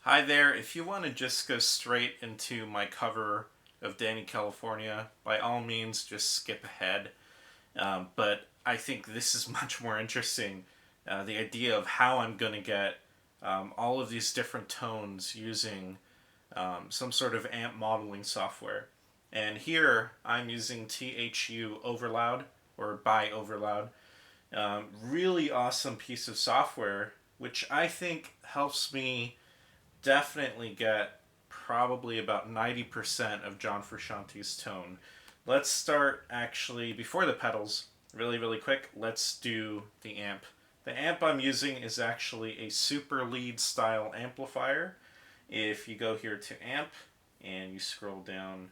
Hi there. If you want to just go straight into my cover of Danny California, by all means, just skip ahead. But I think this is much more interesting. The idea of how I'm going to get all of these different tones using some sort of amp modeling software. And here I'm using THU Overloud or by Overloud. Really awesome piece of software, which I think helps me definitely get probably about 90% of John Frusciante's tone. Let's start actually before the pedals, really quick. Let's do the amp. The amp I'm using is actually a super lead style amplifier. If you go here to amp and you scroll down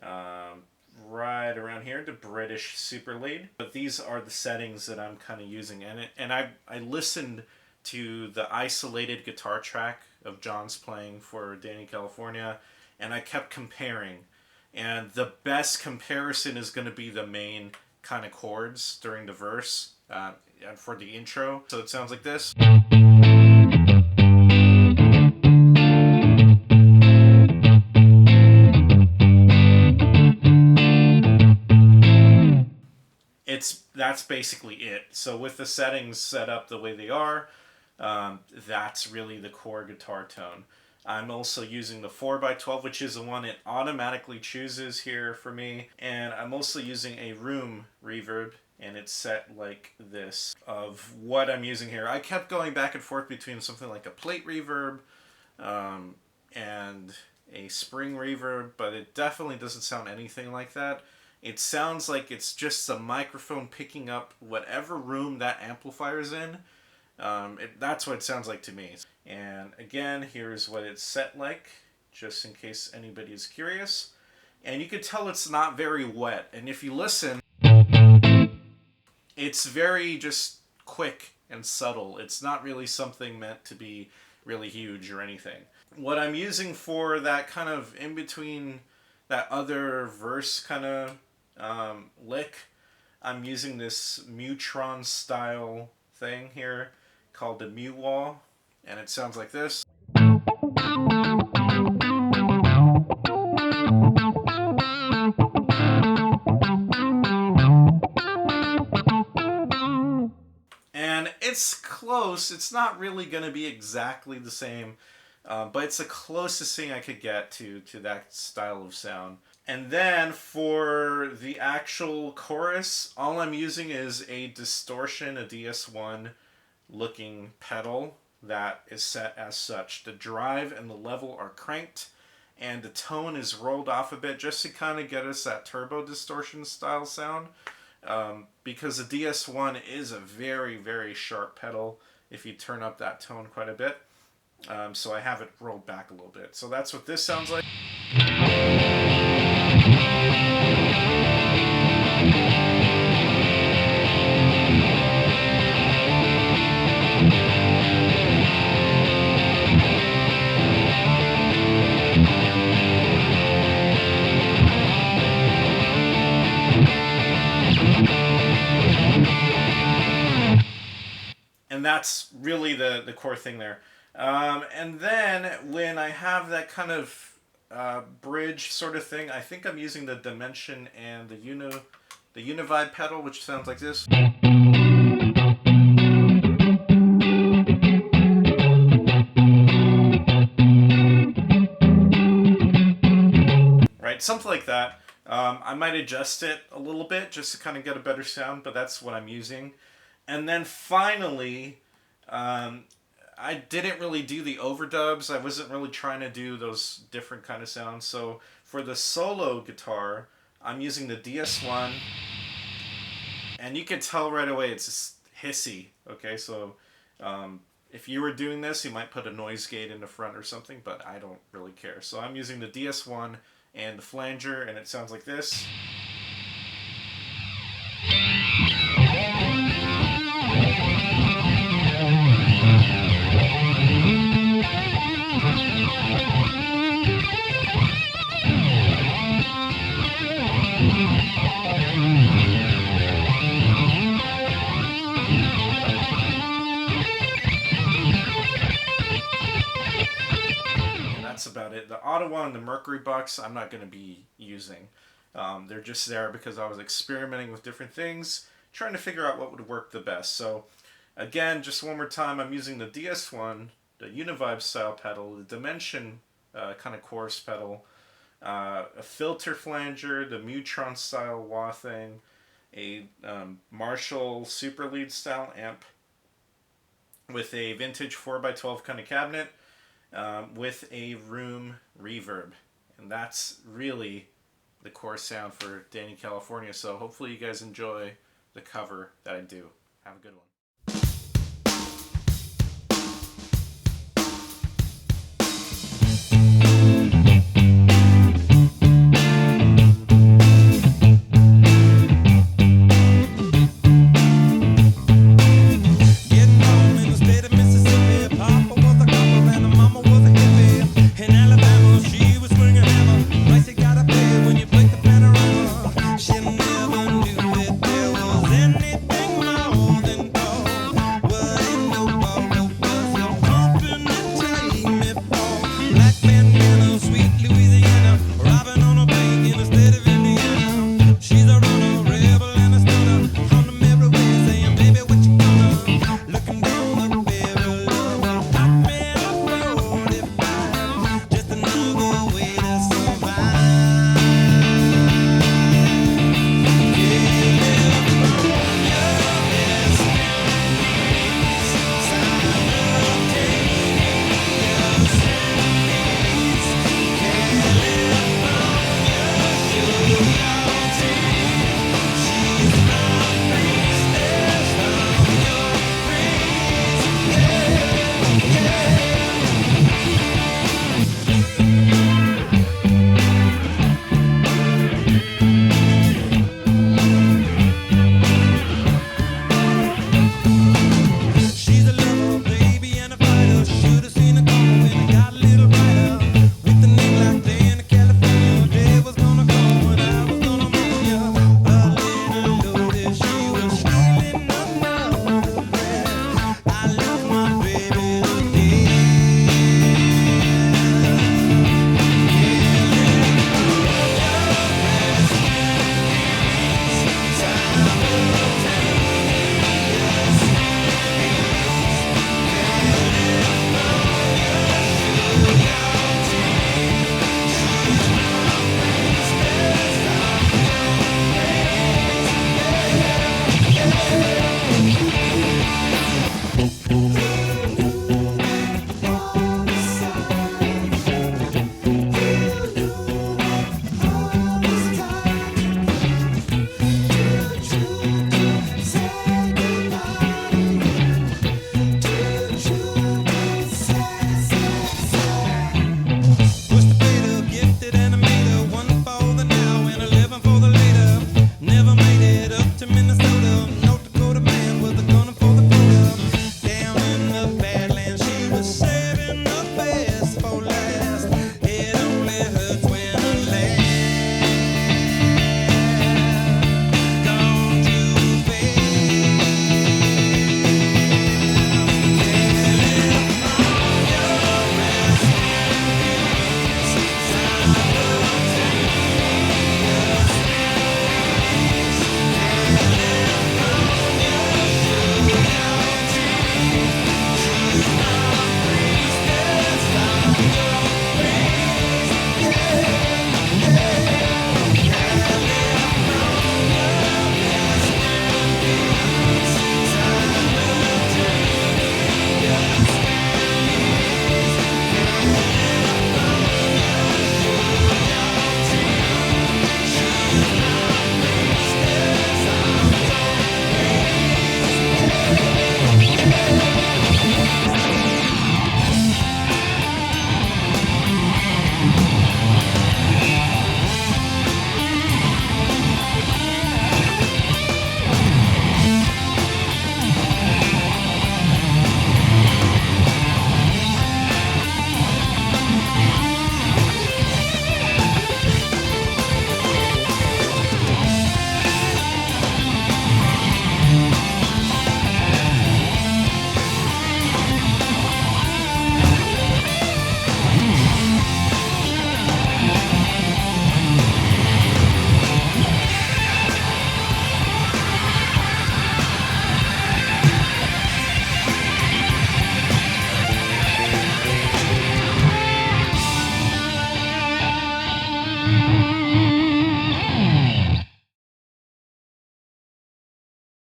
right around here to British super lead, but these are the settings that I'm kind of using in it. And I listened to the isolated guitar track of John's playing for Danny California, and I kept comparing. And the best comparison is going to be the main kind of chords during the verse for the intro. So it sounds like this. That's basically it. So with the settings set up the way they are, that's really the core guitar tone. I'm also using the 4x12, which is the one it automatically chooses here for me. And I'm also using a room reverb, and it's set like this of what I'm using here. I kept going back and forth between something like a plate reverb and a spring reverb, but it definitely doesn't sound anything like that. It sounds like it's just a microphone picking up whatever room that amplifier's in. That's what it sounds like to me. And again, here's what it's set like, just in case anybody is curious. And you can tell it's not very wet. And if you listen, it's very just quick and subtle. It's not really something meant to be really huge or anything. What I'm using for that kind of in between that other verse kind of lick, I'm using this Mutron style thing here called the mute wall, and it sounds like this. And it's close. It's not really going to be exactly the same, but it's the closest thing I could get to that style of sound. And then for the actual chorus, all I'm using is a Distortion, a DS1 looking pedal that is set as such. The drive and the level are cranked, and the tone is rolled off a bit just to kind of get us that turbo distortion style sound, because the DS1 is a very sharp pedal if you turn up that tone quite a bit. So I have it rolled back a little bit. So that's what this sounds like. And that's really the core thing there. And then when I have that kind of bridge sort of thing, I think I'm using the Dimension and the Univibe pedal, which sounds like this. Right, something like that. I might adjust it a little bit just to kind of get a better sound, but that's what I'm using. And then finally, I didn't really do the overdubs. I wasn't really trying to do those different kind of sounds. So for the solo guitar, I'm using the DS1. And you can tell right away it's just hissy. Okay, so if you were doing this, you might put a noise gate in the front or something, but I don't really care. So I'm using the DS1 and the flanger, and it sounds like this. that's about it. The Ottawa and the Mercury box I'm not going to be using. They're just there because I was experimenting with different things, trying to figure out what would work the best. So again, just one more time, I'm using the DS1, the Univibe style pedal, the Dimension kind of chorus pedal, a filter flanger, the Mutron style wah thing, a Marshall Super Lead style amp with a vintage 4x12 kind of cabinet with a room reverb. And that's really the core sound for Dani California. So hopefully you guys enjoy the cover that I do. Have a good one.